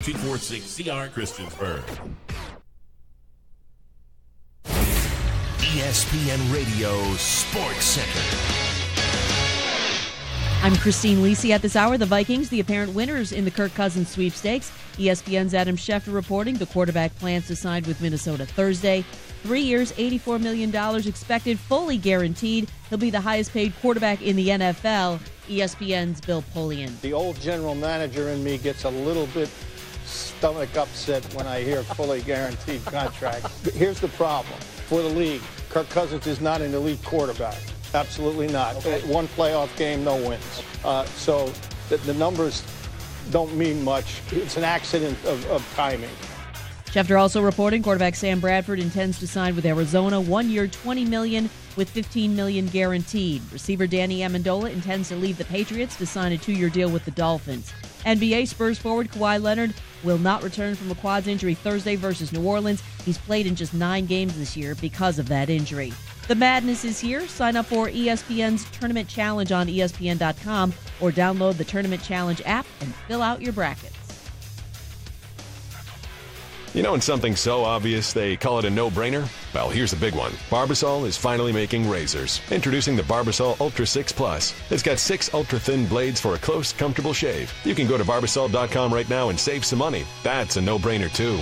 246CR Christiansburg. ESPN Radio Sports Center. I'm Christine Lisi. At this hour, the Vikings, the apparent winners in the Kirk Cousins sweepstakes. ESPN's Adam Schefter reporting the quarterback plans to sign with Minnesota Thursday. 3 years, $84 million expected, fully guaranteed. He'll be the highest paid quarterback in the NFL. ESPN's Bill Polian. The old general manager in me gets a little bit stomach upset when I hear fully guaranteed contract. Here's the problem for the league. Kirk Cousins is not an elite quarterback. Absolutely not. Okay. One playoff game, no wins. So the numbers don't mean much. It's an accident of timing. Schefter also reporting quarterback Sam Bradford intends to sign with Arizona, 1 year, $20 million with $15 million guaranteed. Receiver Danny Amendola intends to leave the Patriots to sign a 2-year deal with the Dolphins. NBA Spurs forward Kawhi Leonard will not return from a quads injury Thursday versus New Orleans. He's played in just 9 games this year because of that injury. The madness is here. Sign up for ESPN's Tournament Challenge on ESPN.com or download the Tournament Challenge app and fill out your brackets. You know, when something's so obvious they call it a no-brainer? Well, here's the big one. Barbasol is finally making razors. Introducing the Barbasol Ultra 6 Plus. It's got 6 ultra-thin blades for a close, comfortable shave. You can go to Barbasol.com right now and save some money. That's a no-brainer, too.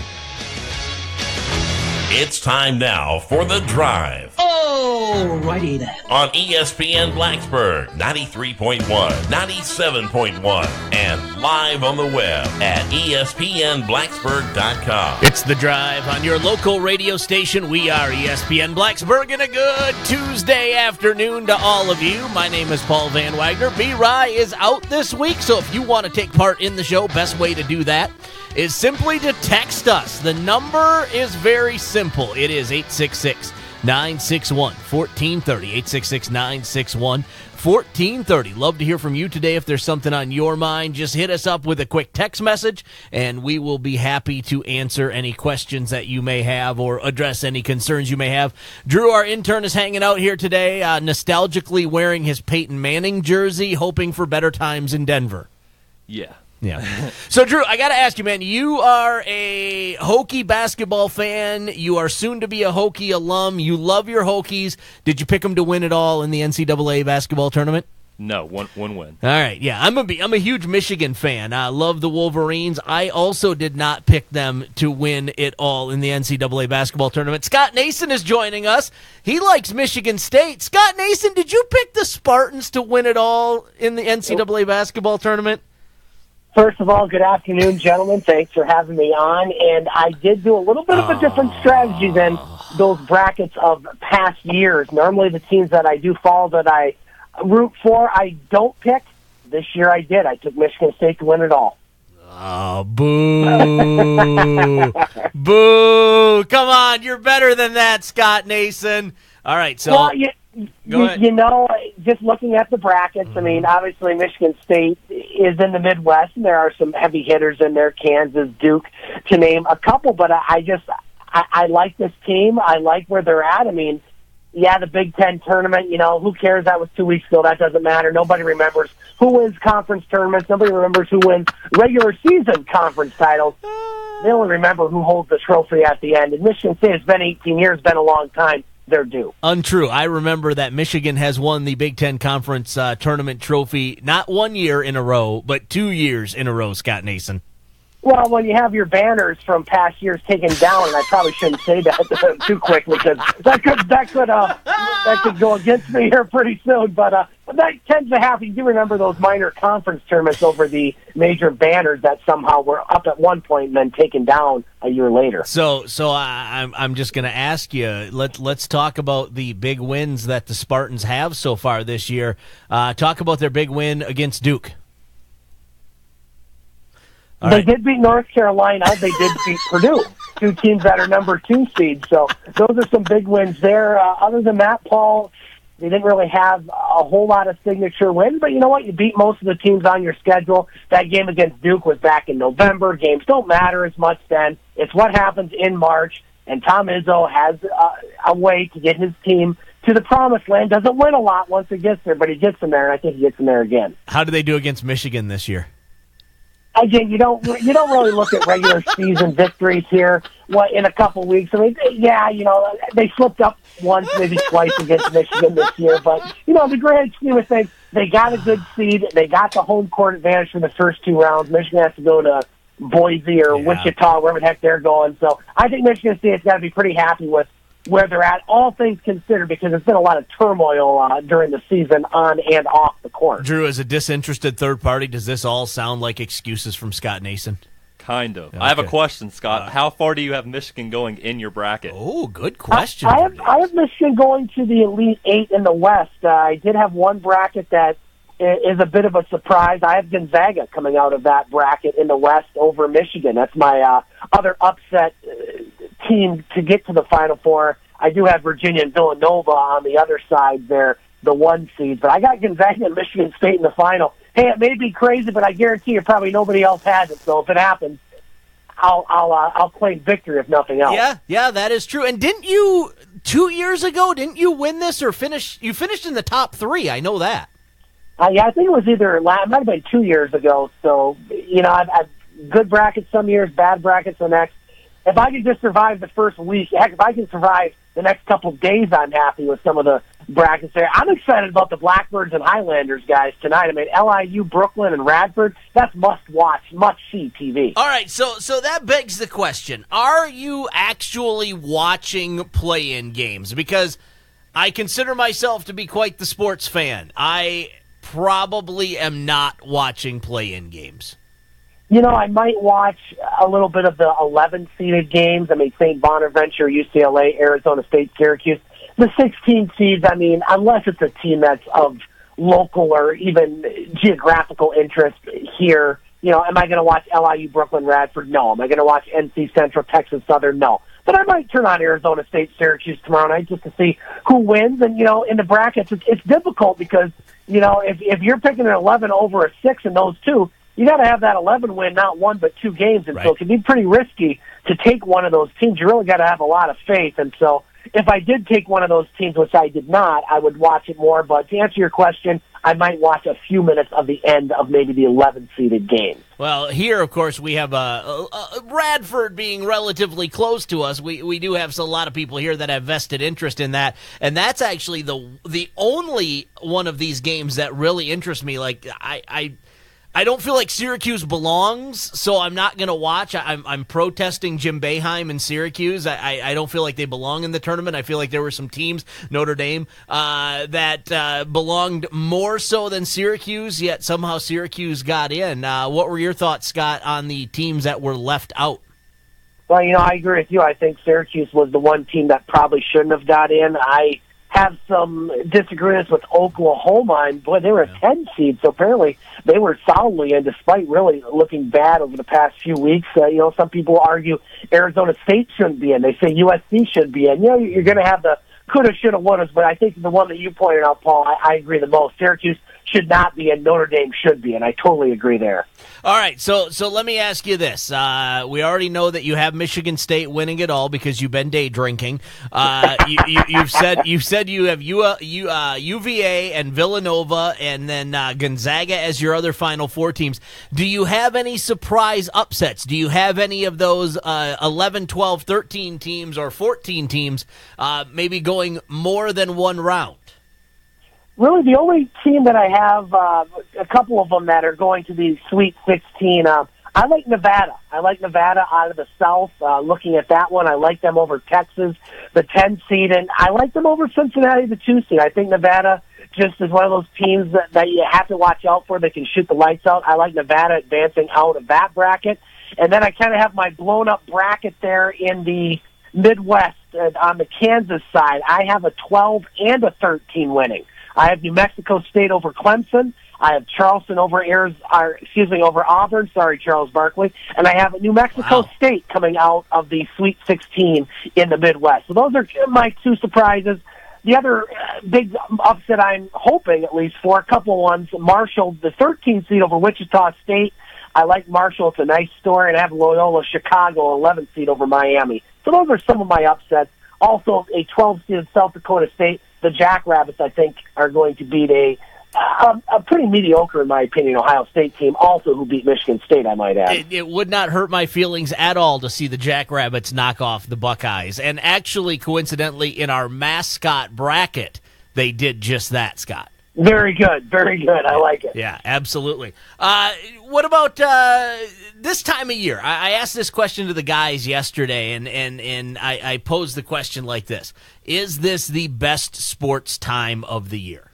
It's time now for The Drive. Alrighty then. On ESPN Blacksburg, 93.1, 97.1, and live on the web at ESPNBlacksburg.com. It's The Drive on your local radio station. We are ESPN Blacksburg, and a good Tuesday afternoon to all of you. My name is Paul Van Wagner. B-Rye is out this week, so if you want to take part in the show, best way to do that is simply to text us. The number is very simple. It is 866-961-1430. 866-961-1430. Love to hear from you today. If there's something on your mind, just hit us up with a quick text message, and we will be happy to answer any questions that you may have or address any concerns you may have. Drew, our intern, is hanging out here today, nostalgically wearing his Peyton Manning jersey, hoping for better times in Denver. Yeah. So, Drew, I got to ask you, man, you are a Hokie basketball fan. You are soon to be a Hokie alum. You love your Hokies. Did you pick them to win it all in the NCAA basketball tournament? No, one win. All right, yeah, I'm a huge Michigan fan. I love the Wolverines. I also did not pick them to win it all in the NCAA basketball tournament. Scott Nason is joining us. He likes Michigan State. Scott Nason, did you pick the Spartans to win it all in the NCAA basketball tournament? First of all, good afternoon, gentlemen. Thanks for having me on. And I did do a little bit of a different strategy than those brackets of past years. Normally the teams that I do follow, that I root for, I don't pick. This year I did. I took Michigan State to win it all. Oh, boo. Boo. Come on, you're better than that, Scott Nason. All right, so... Well, Go ahead. You know, just looking at the brackets, I mean, obviously Michigan State is in the Midwest, and there are some heavy hitters in there, Kansas, Duke, to name a couple, but I like this team. I like where they're at. I mean, yeah, the Big Ten tournament, you know, who cares? That was 2 weeks ago. That doesn't matter. Nobody remembers who wins conference tournaments. Nobody remembers who wins regular season conference titles. They only remember who holds the trophy at the end. And Michigan State has been 18 years, been a long time. They're due. Untrue. I remember that Michigan has won the Big Ten Conference tournament trophy not 1 year in a row, but 2 years in a row, Scott Nason. Well, when you have your banners from past years taken down, and I probably shouldn't say that too quickly because that could go against me here pretty soon. But that tends to happen. You do remember those minor conference tournaments over the major banners that somehow were up at one point and then taken down a year later. So I'm just going to ask you. Let's talk about the big wins that the Spartans have so far this year. Talk about their big win against Duke. They did beat North Carolina. They did beat Purdue, 2 teams that are number 2 seeds. So those are some big wins there. Other than that, Paul, they didn't really have a whole lot of signature wins. But you know what? You beat most of the teams on your schedule. That game against Duke was back in November. Games don't matter as much then. It's what happens in March. And Tom Izzo has a way to get his team to the promised land. Doesn't win a lot once it gets there, but he gets them there, and I think he gets them there again. How do they do against Michigan this year? Again, you don't really look at regular season victories here. What in a couple weeks? I mean, yeah, they slipped up once, maybe twice against Michigan this year, but the grand scheme of things, they got a good seed. They got the home court advantage for the first 2 rounds. Michigan has to go to Boise or Wichita, wherever the heck they're going. So I think Michigan State's got to be pretty happy with where they're at, all things considered, because there's been a lot of turmoil during the season on and off the court. Drew, as a disinterested third party, does this all sound like excuses from Scott Nason? Kind of. Okay. I have a question, Scott. How far do you have Michigan going in your bracket? Oh, good question. I have Michigan going to the Elite Eight in the West. I did have one bracket that is a bit of a surprise. I have Gonzaga coming out of that bracket in the West over Michigan. That's my other upset team to get to the Final Four. I do have Virginia and Villanova on the other side there, the 1 seed. But I got Gonzaga and Michigan State in the final. Hey, it may be crazy, but I guarantee you probably nobody else has it. So if it happens, I'll claim victory if nothing else. Yeah, that is true. And didn't you 2 years ago? Didn't you win this or finish? You finished in the top 3. I know that. Yeah, I think it was it might have been 2 years ago. So I've good brackets some years, bad brackets the next. If I could just survive the first week, heck, if I can survive the next couple of days, I'm happy with some of the brackets there. I'm excited about the Blackbirds and Highlanders guys tonight. I mean, LIU, Brooklyn, and Radford, that's must-watch, must-see TV. All right, so that begs the question. Are you actually watching play-in games? Because I consider myself to be quite the sports fan. I probably am not watching play-in games. I might watch a little bit of the 11-seeded games. I mean, St. Bonaventure, UCLA, Arizona State, Syracuse. The 16 seeds, I mean, unless it's a team that's of local or even geographical interest here, am I going to watch LIU, Brooklyn, Radford? No. Am I going to watch NC Central, Texas Southern? No. But I might turn on Arizona State, Syracuse tomorrow night just to see who wins. And, in the brackets, it's difficult because, if you're picking an 11 over a 6 in those two, you got to have that 11 win, not 1 but 2 games, and so it can be pretty risky to take one of those teams. You really got to have a lot of faith, and so if I did take one of those teams, which I did not, I would watch it more. But to answer your question, I might watch a few minutes of the end of maybe the 11-seeded game. Well, here, of course, we have Radford being relatively close to us. We do have a lot of people here that have vested interest in that, and that's actually the only one of these games that really interests me. Like I don't feel like Syracuse belongs, so I'm not going to watch. I'm protesting Jim Boeheim in Syracuse. I don't feel like they belong in the tournament. I feel like there were some teams, Notre Dame, that belonged more so than Syracuse, yet somehow Syracuse got in. What were your thoughts, Scott, on the teams that were left out? Well, I agree with you. I think Syracuse was the one team that probably shouldn't have got in. I have some disagreements with Oklahoma, and boy, they were a 10 seed, so apparently they were solidly in, despite really looking bad over the past few weeks. Some people argue Arizona State shouldn't be in. They say USC should be in. You're going to have the coulda, shoulda, wouldas, but I think the one that you pointed out, Paul, I agree the most. Syracuse should not be in. Notre Dame should be in. I totally agree there. All right, so let me ask you this. We already know that you have Michigan State winning it all because you've been day drinking. You've said you have UVA and Villanova and then Gonzaga as your other Final Four teams. Do you have any surprise upsets? Do you have any of those 11, 12, 13 teams or 14 teams maybe going more than one round? Really, the only team that I have, a couple of them that are going to the Sweet 16, I like Nevada. I like Nevada out of the South. Looking at that one, I like them over Texas, the 10 seed, and I like them over Cincinnati, the 2 seed. I think Nevada just is one of those teams that you have to watch out for. They can shoot the lights out. I like Nevada advancing out of that bracket. And then I kind of have my blown-up bracket there in the Midwest on the Kansas side. I have a 12 and a 13 winning. I have New Mexico State over Clemson. I have Charleston over Auburn. Sorry, Charles Barkley. And I have New Mexico State coming out of the Sweet 16 in the Midwest. So those are my 2 surprises. The other big upset I'm hoping, at least for a couple ones, Marshall, the 13th seed over Wichita State. I like Marshall. It's a nice story. And I have Loyola Chicago, 11th seed over Miami. So those are some of my upsets. Also, a 12th seed South Dakota State. The Jackrabbits, I think, are going to beat a a pretty mediocre, in my opinion, Ohio State team also who beat Michigan State, I might add. It would not hurt my feelings at all to see the Jackrabbits knock off the Buckeyes. And actually, coincidentally, in our mascot bracket, they did just that, Scott. Very good, very good. I like it. Yeah, absolutely. What about this time of year? I asked this question to the guys yesterday, and I posed the question like this. Is this the best sports time of the year?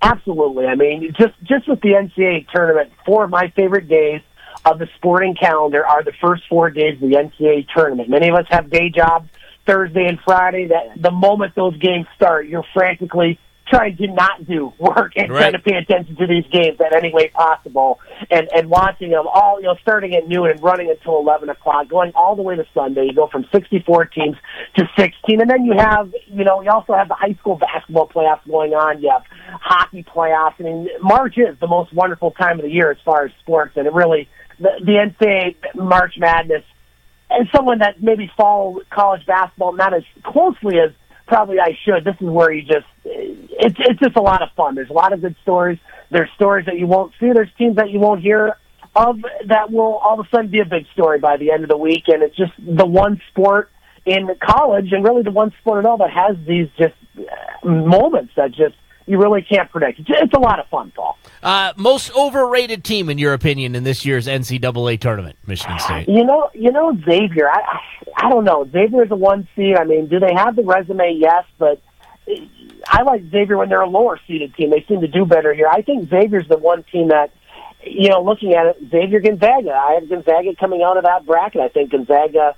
Absolutely. I mean, just with the NCAA tournament, 4 of my favorite days of the sporting calendar are the first 4 days of the NCAA tournament. Many of us have day jobs Thursday and Friday. That the moment those games start, you're frantically trying to not do work and trying to pay attention to these games in any way possible, and watching them all, starting at noon and running until 11 o'clock, going all the way to Sunday. You go from 64 teams to 16, and then you have, you also have the high school basketball playoffs going on. You have hockey playoffs. I mean, March is the most wonderful time of the year as far as sports, and it really, the NCAA March Madness, and someone that maybe follow college basketball not as closely as probably I should. This is where it's just a lot of fun. There's a lot of good stories. There's stories that you won't see. There's teams that you won't hear of that will all of a sudden be a big story by the end of the week. And it's just the one sport in college, and really the one sport at all, that has these just moments that just you really can't predict. It's a lot of fun, Paul. Most overrated team, in your opinion, in this year's NCAA tournament, Michigan State? Xavier. I don't know. Xavier is a 1 seed. I mean, do they have the resume? Yes, but I like Xavier when they're a lower seeded team. They seem to do better here. I think Xavier's the one team that, looking at it, Xavier Gonzaga. I have Gonzaga coming out of that bracket. I think Gonzaga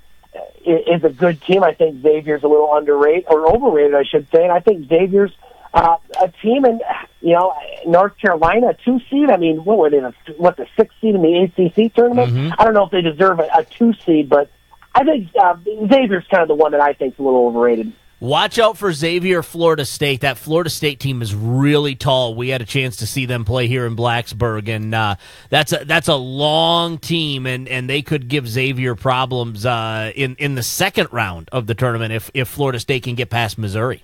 is a good team. I think Xavier's a little underrated, or overrated, I should say. And I think Xavier's a team in, North Carolina, 2 seed. I mean, what were they, the 6th seed in the ACC tournament? Mm-hmm. I don't know if they deserve a 2 seed, but I think Xavier's kind of the one that I think is a little overrated. Watch out for Xavier, Florida State. That Florida State team is really tall. We had a chance to see them play here in Blacksburg, and that's a long team, and they could give Xavier problems in the second round of the tournament if Florida State can get past Missouri.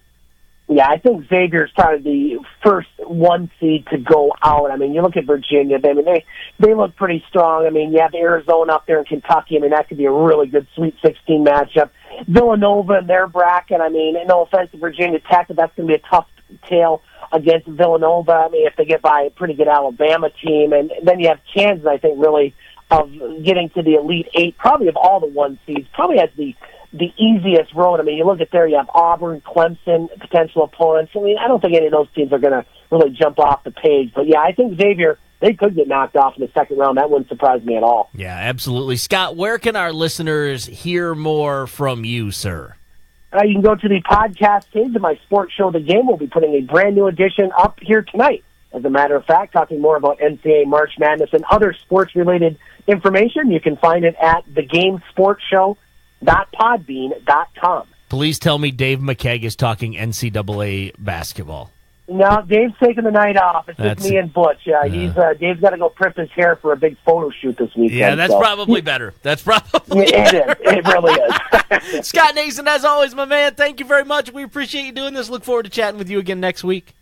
Yeah, I think Xavier's probably the first 1 seed to go out. I mean, you look at Virginia. They look pretty strong. I mean, you have Arizona up there in Kentucky. I mean, that could be a really good Sweet 16 matchup. Villanova in their bracket. I mean, no offense to Virginia Tech, but that's going to be a tough tale against Villanova. I mean, if they get by a pretty good Alabama team. And then you have Kansas, I think, really, of getting to the Elite Eight, probably of all the 1 seeds, probably has the easiest road. I mean, you look at there, you have Auburn, Clemson, potential opponents. I mean, I don't think any of those teams are going to really jump off the page. But, yeah, I think Xavier, they could get knocked off in the second round. That wouldn't surprise me at all. Yeah, absolutely. Scott, where can our listeners hear more from you, sir? You can go to the podcast page of my sports show, The Game. We'll be putting a brand new edition up here tonight. As a matter of fact, talking more about NCAA March Madness and other sports-related information. You can find it at thegamesportshow.podbean.com. Please tell me Dave McKeag is talking NCAA basketball. No, Dave's taking the night off. It's just me and Butch. Dave's got to go prep his hair for a big photo shoot this weekend. Yeah, that's probably better. That's probably it is. It really is. Scott Nason, as always, my man, thank you very much. We appreciate you doing this. Look forward to chatting with you again next week.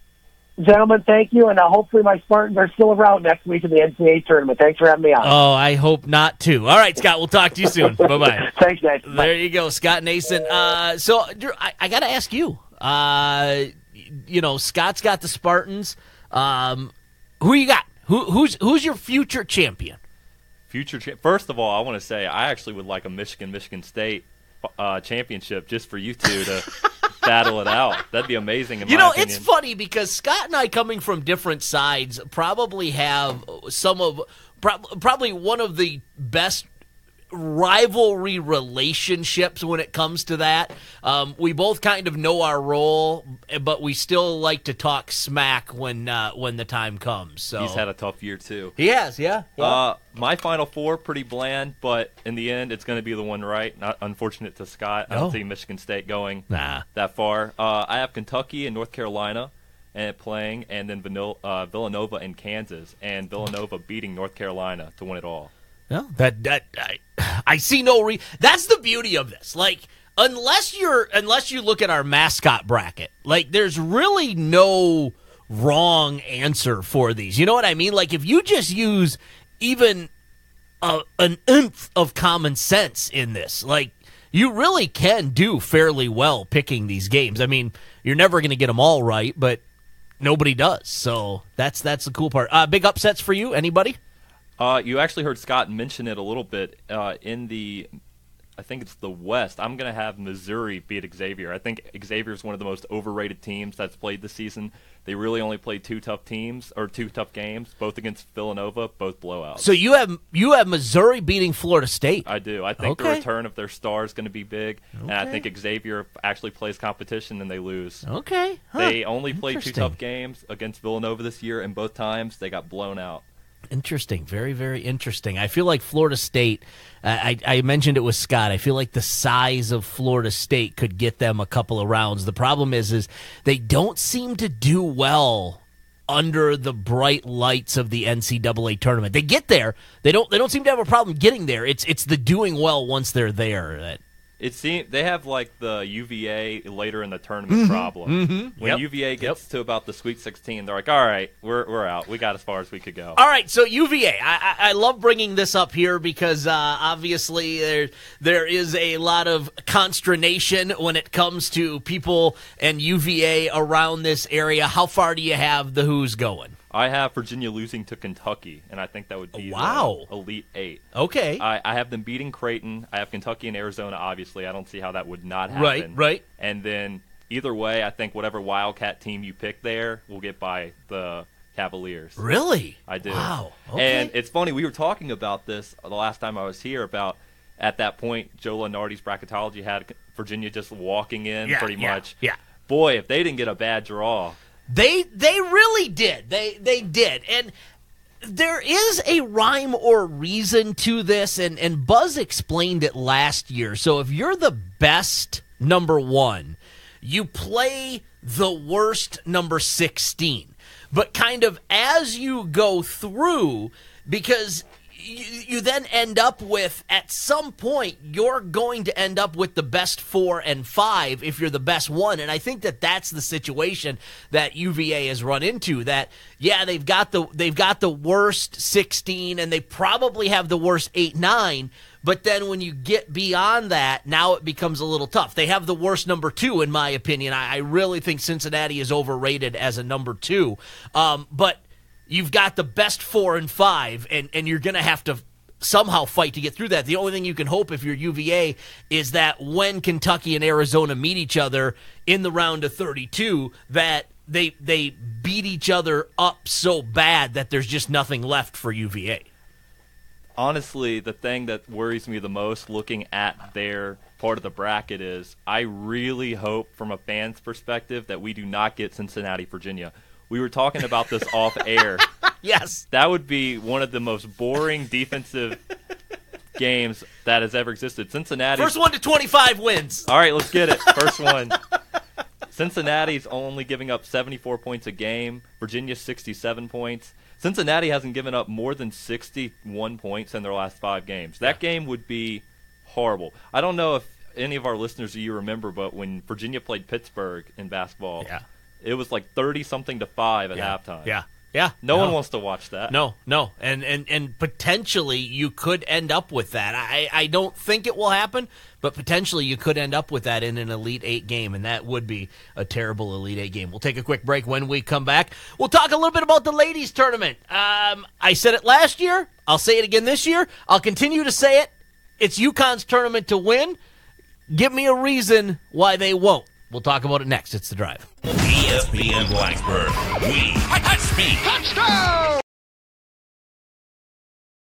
Gentlemen, thank you, and hopefully my Spartans are still around next week in the NCAA tournament. Thanks for having me on. Oh, I hope not, too. All right, Scott, we'll talk to you soon. Bye-bye. Thanks, guys. Bye. There you go, Scott Nason. So, Drew, I got to ask you, Scott's got the Spartans. Who you got? Who's your future champion? First of all, I want to say I actually would like a Michigan State championship just for you two to battle it out. That'd be amazing. In my opinion. It's funny because Scott and I, coming from different sides, probably have probably one of the best rivalry relationships when it comes to that. We both kind of know our role, but we still like to talk smack when the time comes. So he's had a tough year too. He has, yeah. My Final Four pretty bland, but in the end, it's going to be the one right. Not unfortunate to Scott. I don't see Michigan State going that far. I have Kentucky and North Carolina and playing, and then Villanova and Kansas, and Villanova beating North Carolina to win it all. No, I see no That's the beauty of this. Like, unless you look at our mascot bracket, like, there's really no wrong answer for these. You know what I mean? Like, if you just use even an oomph of common sense in this, like, you really can do fairly well picking these games. I mean, you're never going to get them all right, but nobody does. So that's the cool part. Big upsets for you? Anybody? You actually heard Scott mention it a little bit in the, I think it's the West. I'm going to have Missouri beat Xavier. I think Xavier is one of the most overrated teams that's played this season. They really only played two tough games, both against Villanova, both blowouts. So you have Missouri beating Florida State. I do. I think the return of their star is going to be big, and I think Xavier actually plays competition and they lose. Okay. They only played two tough games against Villanova this year, and both times they got blown out. Interesting. Very, very interesting. I feel like Florida State, I mentioned it with Scott, I feel like the size of Florida State could get them a couple of rounds. The problem is they don't seem to do well under the bright lights of the NCAA tournament. They get there. They don't seem to have a problem getting there. It's the doing well once they're there. It seems they have like the UVA later in the tournament problem. When UVA gets to about the Sweet 16, they're like, all right, we're out. We got as far as we could go. All right, so UVA. I love bringing this up here because obviously there is a lot of consternation when it comes to people and UVA around this area. How far do you have the Who's going? I have Virginia losing to Kentucky, and I think that would be the Elite Eight. Okay. I have them beating Creighton. I have Kentucky and Arizona, obviously. I don't see how that would not happen. Right. And then either way, I think whatever Wildcat team you pick there will get by the Cavaliers. Really? I do. Wow. Okay. And it's funny, we were talking about this the last time I was here about, at that point, Joe Lunardi's bracketology had Virginia just walking in pretty much. Yeah. Boy, if they didn't get a bad draw. They really did. They did. And there is a rhyme or reason to this, and Buzz explained it last year. So if you're the best number 1, you play the worst number 16. But kind of as you go through, because you then end up with, at some point, you're going to end up with the best 4 and 5 if you're the best 1. And I think that's the situation that UVA has run into. That, they've got the worst 16, and they probably have the worst 8-9. But then when you get beyond that, now it becomes a little tough. They have the worst number 2, in my opinion. I really think Cincinnati is overrated as a number 2. But you've got the best 4 and 5, and you're going to have to somehow fight to get through that. The only thing you can hope if you're UVA is that when Kentucky and Arizona meet each other in the round of 32, that they beat each other up so bad that there's just nothing left for UVA. Honestly, the thing that worries me the most looking at their part of the bracket is I really hope from a fan's perspective that we do not get Cincinnati, Virginia. We were talking about this off air. Yes. That would be one of the most boring defensive games that has ever existed. Cincinnati. First one to 25 wins. All right, let's get it. First one. Cincinnati's only giving up 74 points a game. Virginia 67 points. Cincinnati hasn't given up more than 61 points in their last 5 games. That game would be horrible. I don't know if any of our listeners or you remember, but when Virginia played Pittsburgh in basketball, it was like 30-something to 5 at halftime. Yeah. No one wants to watch that. No. And potentially you could end up with that. I don't think it will happen, but potentially you could end up with that in an Elite 8 game, and that would be a terrible Elite 8 game. We'll take a quick break. When we come back, we'll talk a little bit about the ladies' tournament. I said it last year. I'll say it again this year. I'll continue to say it. It's UConn's tournament to win. Give me a reason why they won't. We'll talk about it next. It's The Drive. ESPN Blacksburg. We speak. Touchdown!